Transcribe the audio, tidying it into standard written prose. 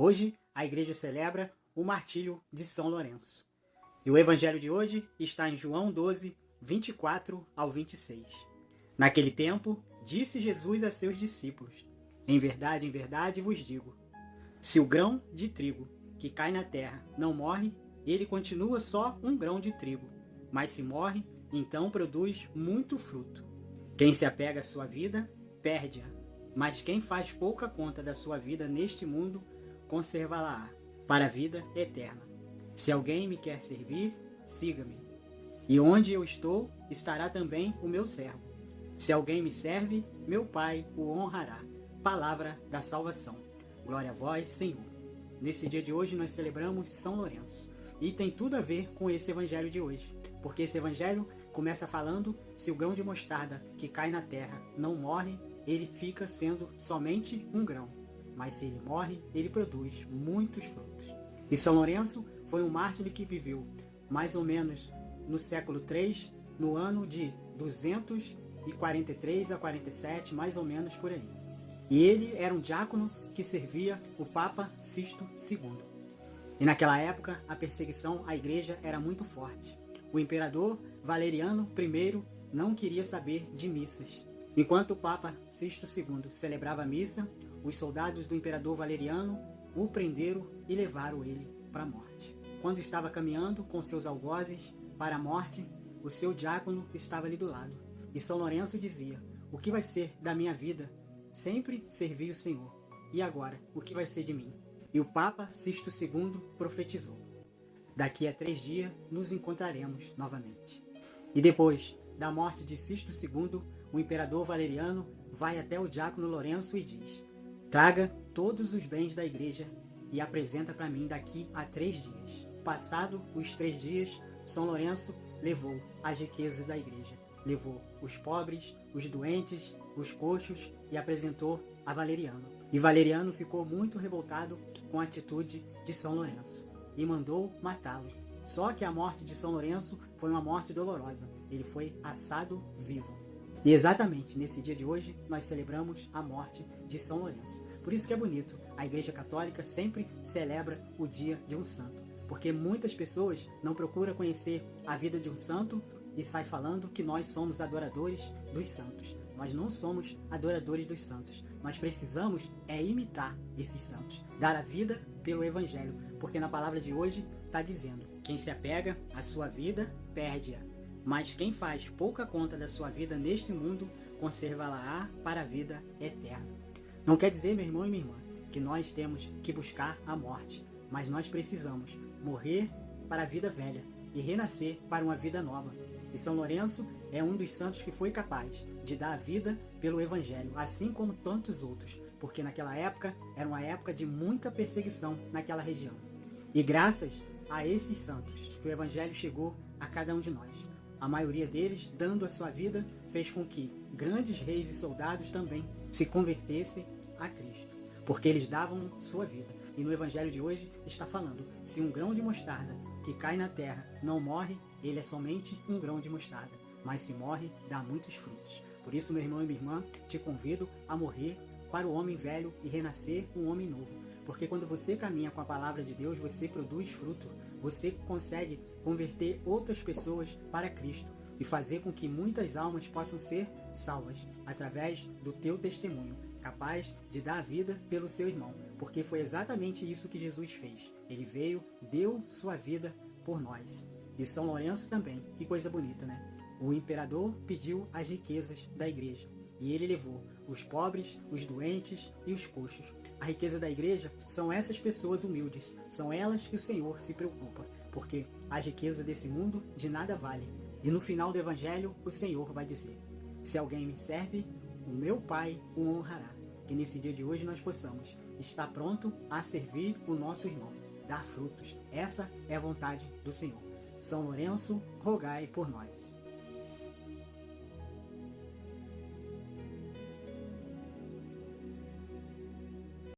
Hoje, a igreja celebra o martírio de São Lourenço. E o evangelho de hoje está em João 12, 24 ao 26. Naquele tempo, disse Jesus a seus discípulos: em verdade vos digo, se o grão de trigo que cai na terra não morre, ele continua só um grão de trigo. Mas se morre, então produz muito fruto. Quem se apega à sua vida, perde-a. Mas quem faz pouca conta da sua vida neste mundo, conservá-la para a vida eterna. Se alguém me quer servir, siga-me. E onde eu estou, estará também o meu servo. Se alguém me serve, meu Pai o honrará. Palavra da salvação. Glória a vós, Senhor. Nesse dia de hoje nós celebramos São Lourenço. E tem tudo a ver com esse evangelho de hoje. Porque esse evangelho começa falando: se o grão de mostarda que cai na terra não morre, ele fica sendo somente um grão. Mas se ele morre, ele produz muitos frutos. E São Lourenço foi um mártir que viveu mais ou menos no século III, no ano de 243 a 47, mais ou menos por aí. E ele era um diácono que servia o Papa Sisto II. E naquela época, a perseguição à igreja era muito forte. O imperador Valeriano I não queria saber de missas. Enquanto o Papa Sisto II celebrava a missa, os soldados do imperador Valeriano o prenderam e levaram ele para a morte. Quando estava caminhando com seus algozes para a morte, o seu diácono estava ali do lado. E São Lourenço dizia: o que vai ser da minha vida? Sempre servi o Senhor. E agora, o que vai ser de mim? E o Papa Sisto II profetizou: daqui a 3 dias nos encontraremos novamente. E depois da morte de Sisto II, o imperador Valeriano vai até o diácono Lourenço e diz: traga todos os bens da igreja e apresenta para mim daqui a 3 dias. Passado os 3 dias, São Lourenço levou as riquezas da igreja. Levou os pobres, os doentes, os coxos e apresentou a Valeriano. E Valeriano ficou muito revoltado com a atitude de São Lourenço e mandou matá-lo. Só que a morte de São Lourenço foi uma morte dolorosa. Ele foi assado vivo. E exatamente nesse dia de hoje nós celebramos a morte de São Lourenço. Por isso que é bonito, a Igreja Católica sempre celebra o dia de um santo. Porque muitas pessoas não procuram conhecer a vida de um santo e saem falando que nós somos adoradores dos santos. Nós não somos adoradores dos santos. Nós precisamos imitar esses santos. Dar a vida pelo Evangelho. Porque na palavra de hoje está dizendo: quem se apega à sua vida, perde-a. Mas quem faz pouca conta da sua vida neste mundo, conservá-la para a vida eterna. Não quer dizer, meu irmão e minha irmã, que nós temos que buscar a morte. Mas nós precisamos morrer para a vida velha e renascer para uma vida nova. E São Lourenço é um dos santos que foi capaz de dar a vida pelo Evangelho, assim como tantos outros, porque naquela época era uma época de muita perseguição naquela região. E graças a esses santos que o Evangelho chegou a cada um de nós. A maioria deles, dando a sua vida, fez com que grandes reis e soldados também se convertessem a Cristo, porque eles davam sua vida. E no Evangelho de hoje está falando: se um grão de mostarda que cai na terra não morre, ele é somente um grão de mostarda, mas se morre, dá muitos frutos. Por isso, meu irmão e minha irmã, te convido a morrer para o homem velho e renascer um homem novo. Porque quando você caminha com a palavra de Deus, você produz fruto. Você consegue converter outras pessoas para Cristo e fazer com que muitas almas possam ser salvas através do teu testemunho, capaz de dar a vida pelo seu irmão. Porque foi exatamente isso que Jesus fez. Ele veio, deu sua vida por nós. E São Lourenço também, que coisa bonita, né? O imperador pediu as riquezas da igreja e ele levou os pobres, os doentes e os coxos. A riqueza da igreja são essas pessoas humildes, são elas que o Senhor se preocupa, porque a riqueza desse mundo de nada vale. E no final do evangelho, o Senhor vai dizer: se alguém me serve, o meu Pai o honrará. Que nesse dia de hoje nós possamos estar pronto a servir o nosso irmão, dar frutos. Essa é a vontade do Senhor. São Lourenço, rogai por nós.